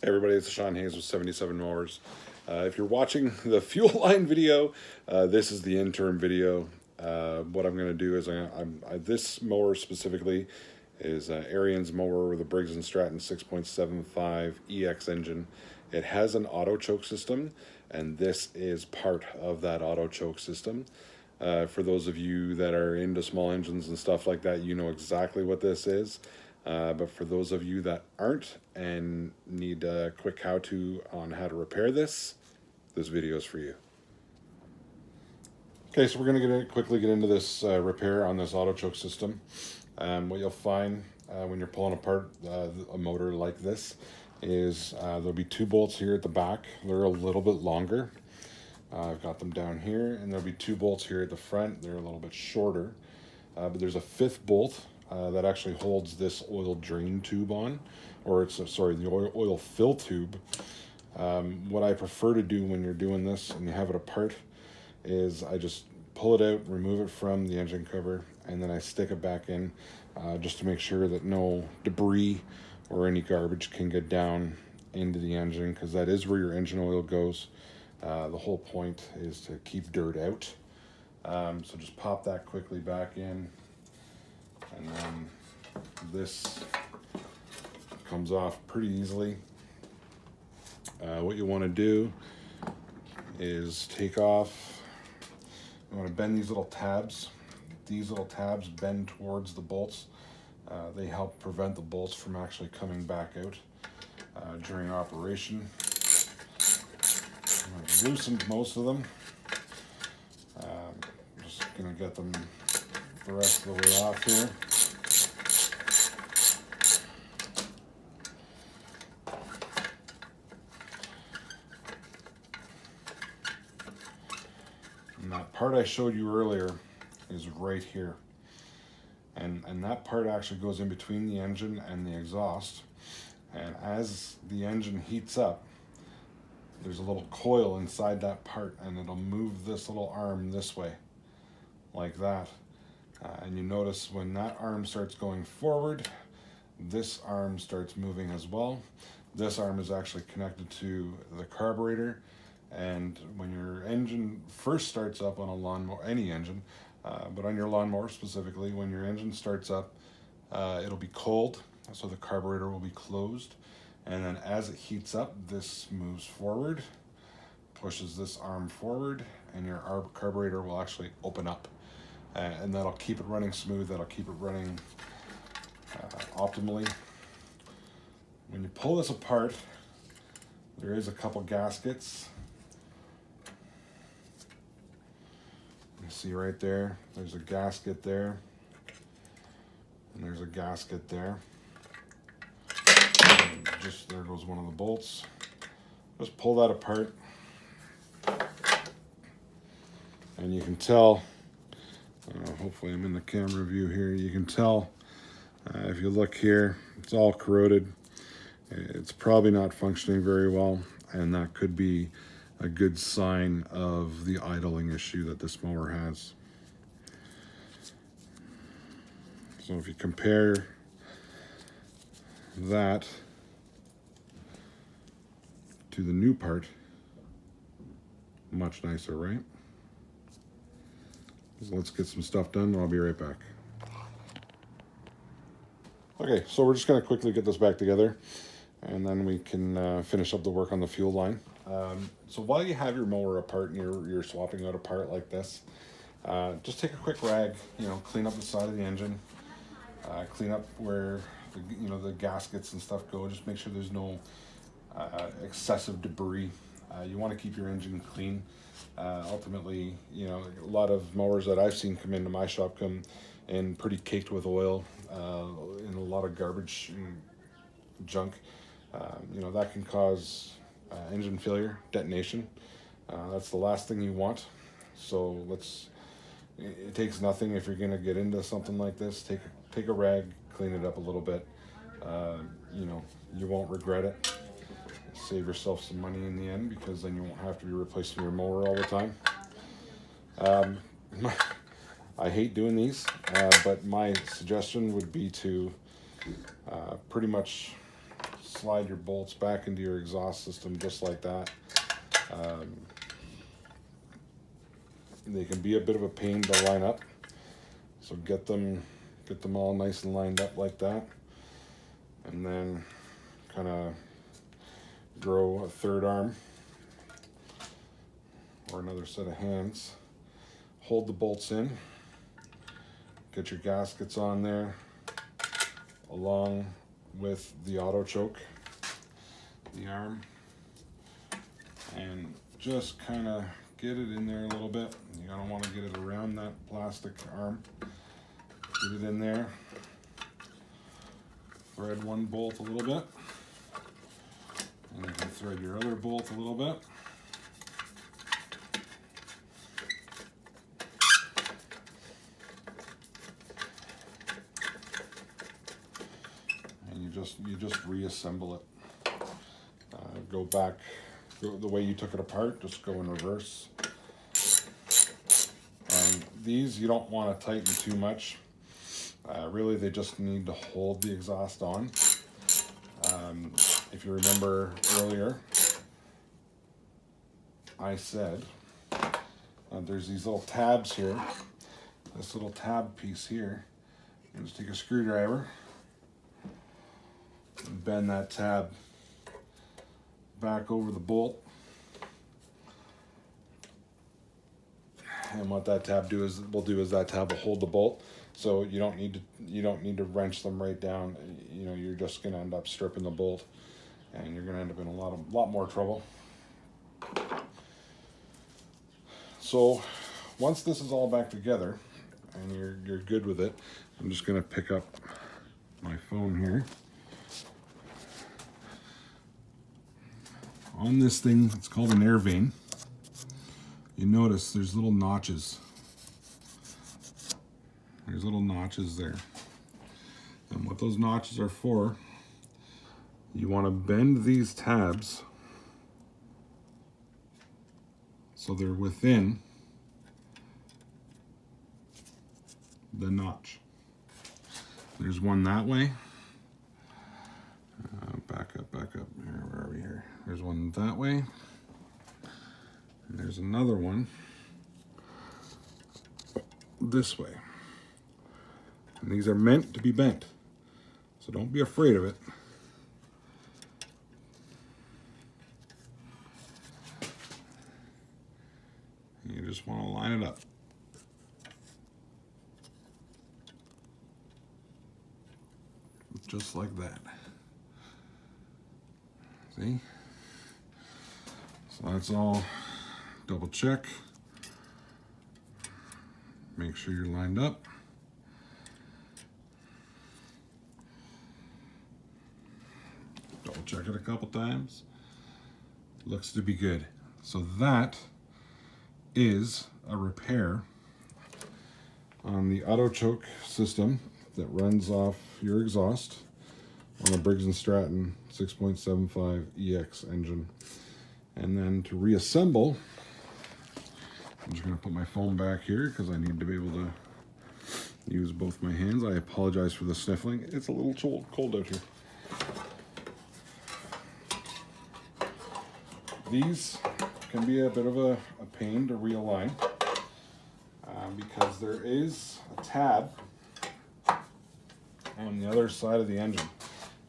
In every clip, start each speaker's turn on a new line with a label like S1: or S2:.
S1: Hey everybody, it's Sean Hayes with 77 Mowers. If you're watching the fuel line video, this is the interim video. What I'm going to do is this mower specifically is Arian's mower with a Briggs and Stratton 6.75 EX engine. It has an auto choke system, and this is part of that auto choke system. For those of you that are into small engines and stuff like that, you know exactly what this is. But for those of you that aren't and need a quick how-to on how to repair this video is for you. Okay, so we're going to quickly get into this repair on this auto choke system. What you'll find when you're pulling apart a motor like this is there'll be two bolts here at the back. They're a little bit longer. I've got them down here, and there'll be two bolts here at the front. They're a little bit shorter, but there's a fifth bolt that actually holds this oil drain tube on, or the oil fill tube. What I prefer to do when you're doing this and you have it apart is I just pull it out, remove it from the engine cover, and then I stick it back in just to make sure that no debris or any garbage can get down into the engine, because that is where your engine oil goes. The whole point is to keep dirt out. So just pop that quickly back in. And then this comes off pretty easily. What you want to do is take off, you want to bend these little tabs. These little tabs bend towards the bolts. They help prevent the bolts from actually coming back out during operation. I've loosened most of them. Just going to get them the rest of the way off here. And that part I showed you earlier is right here. And that part actually goes in between the engine and the exhaust. And as the engine heats up, there's a little coil inside that part, and it'll move this little arm this way, like that. And you notice when that arm starts going forward, this arm starts moving as well. This arm is actually connected to the carburetor, and when your engine first starts up on a lawnmower, any engine, but on your lawnmower specifically, when your engine starts up, it'll be cold, so the carburetor will be closed. And then as it heats up, this moves forward, pushes this arm forward, and your carburetor will actually open up. And that'll keep it running smooth, that'll keep it running optimally. When you pull this apart, there is a couple gaskets. You see right there, there's a gasket there, and there's a gasket there. And just there goes one of the bolts. Just pull that apart, and you can tell, hopefully I'm in the camera view here, you can tell if you look here, it's all corroded. It's probably not functioning very well, and that could be a good sign of the idling issue that this mower has. So if you compare that to the new part, much nicer, right? So let's get some stuff done, and I'll be right back. Okay, so we're just going to quickly get this back together, and then we can finish up the work on the fuel line. So while you have your mower apart and you're swapping out a part like this, just take a quick rag, clean up the side of the engine, clean up where the gaskets and stuff go. Just make sure there's no excessive debris. You want to keep your engine clean. Ultimately, a lot of mowers that I've seen come into my shop come in pretty caked with oil, and a lot of garbage and junk. That can cause engine failure, detonation. That's the last thing you want. So it takes nothing if you're going to get into something like this. Take a rag, clean it up a little bit. You won't regret it. Save yourself some money in the end, because then you won't have to be replacing your mower all the time. I hate doing these, but my suggestion would be to pretty much slide your bolts back into your exhaust system just like that. They can be a bit of a pain to line up, so get them all nice and lined up like that, and then kind of grow a third arm or another set of hands. Hold the bolts in, get your gaskets on there along with the auto choke, the arm, and just kind of get it in there a little bit. You don't want to get it around that plastic arm. Get it in there. Thread one bolt a little bit, and you can thread your other bolt a little bit. And you just reassemble it. Go back the way you took it apart. Just go in reverse. And these you don't want to tighten too much. Really, they just need to hold the exhaust on. If you remember earlier, I said there's these little tabs here. This little tab piece here. You just take a screwdriver and bend that tab back over the bolt. And what that tab will do is that tab will hold the bolt, so you don't need to wrench them right down. You know, you're just going to end up stripping the bolt, and you're going to end up in a lot more trouble. So once this is all back together and you're good with it, I'm just going to pick up my phone here. On this thing, it's called an air vane. You notice there's little notches. There's little notches there. And what those notches are for, you want to bend these tabs so they're within the notch. There's one that way. Back up. Where are we here? There's one that way. And there's another one this way. And these are meant to be bent, so don't be afraid of it. You just want to line it up. Just like that. See? So that's all. Double check. Make sure you're lined up. Double check it a couple times. Looks to be good. So that is a repair on the auto choke system that runs off your exhaust on a Briggs & Stratton 6.75 EX engine. And then to reassemble, I'm just going to put my phone back here because I need to be able to use both my hands. I apologize for the sniffling. It's a little cold out here. These can be a bit of a pain to realign because there is a tab on the other side of the engine,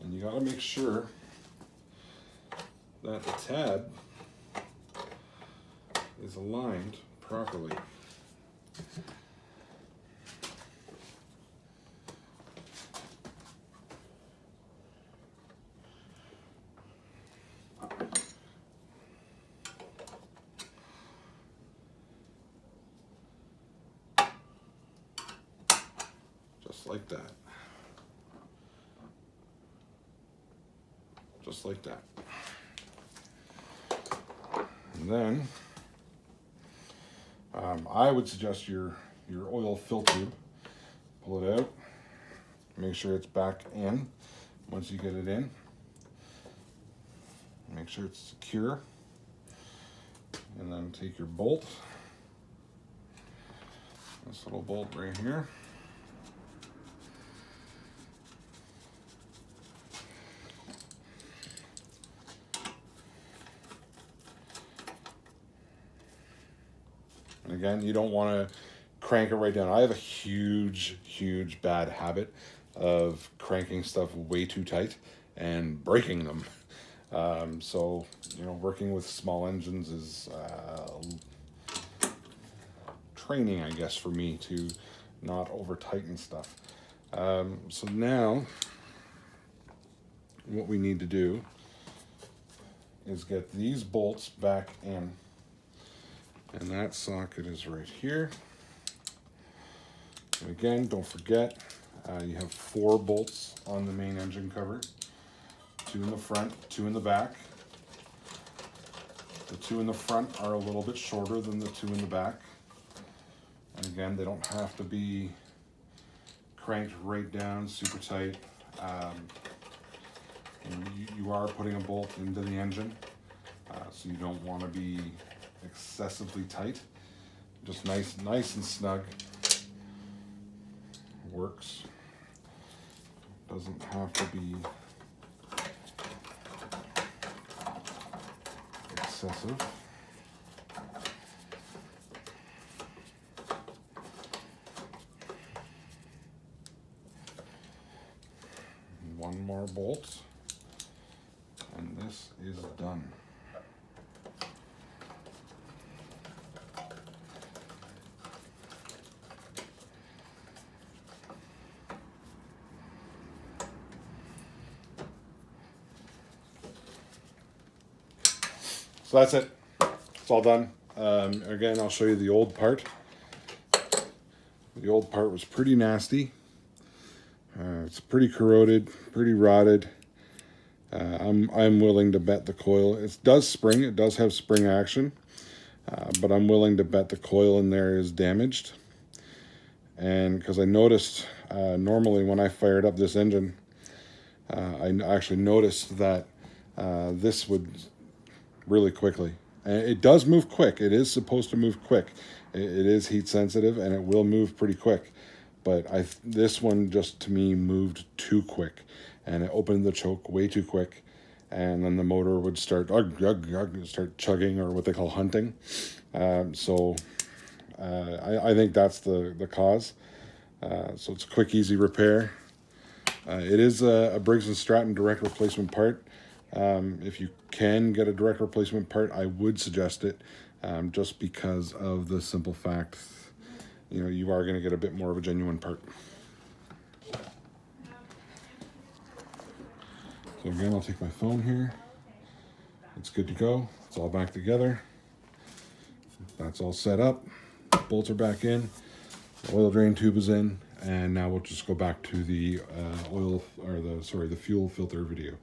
S1: and you got to make sure that the tab is aligned properly. Just like that. Just like that. And then I would suggest your oil fill tube. Pull it out. Make sure it's back in. Once you get it in, make sure it's secure. And then take your bolt. This little bolt right here. And again, you don't want to crank it right down. I have a huge bad habit of cranking stuff way too tight and breaking them. So, you know, working with small engines is training, I guess, for me to not over tighten stuff. So now what we need to do is get these bolts back in, and that socket is right here. And again, don't forget, you have 4 bolts on the main engine cover, 2 in the front, 2 in the back. The 2 in the front are a little bit shorter than the 2 in the back. And again, they don't have to be cranked right down super tight. You are putting a bolt into the engine, so you don't want to be excessively tight. Just nice and snug. Works. Doesn't have to be excessive. One more bolt, and this is done. So that's it. It's all done. Again, I'll show you the old part. The old part was pretty nasty. It's pretty corroded, pretty rotted. I'm willing to bet the coil. It does spring. It does have spring action, but I'm willing to bet the coil in there is damaged. And because I noticed normally when I fired up this engine, I actually noticed that this would really quickly. And it does move quick. It is supposed to move quick. It is heat sensitive and it will move pretty quick. But this one just to me moved too quick, and it opened the choke way too quick, and then the motor would start chugging, or what they call hunting. So I think that's the cause. So it's a quick, easy repair. It is a Briggs & Stratton direct replacement part. If you can get a direct replacement part, I would suggest it, just because of the simple fact, you know, you are going to get a bit more of a genuine part. So again, I'll take my phone here. It's good to go. It's all back together. That's all set up. Bolts are back in. The oil drain tube is in, and now we'll just go back to the the fuel filter video.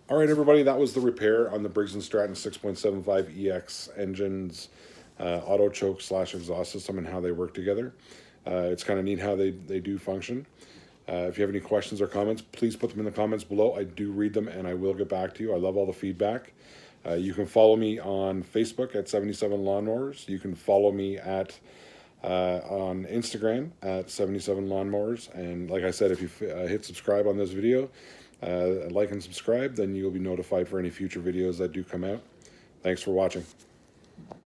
S1: All right, everybody, that was the repair on the Briggs & Stratton 6.75 EX engines, auto choke / exhaust system, and how they work together. It's kind of neat how they do function. If you have any questions or comments, please put them in the comments below. I do read them, and I will get back to you. I love all the feedback. You can follow me on Facebook at 77 Lawnmowers. You can follow me at on Instagram at 77 Lawnmowers. And like I said, if you hit subscribe on this video, like and subscribe, then you'll be notified for any future videos that do come out. Thanks for watching.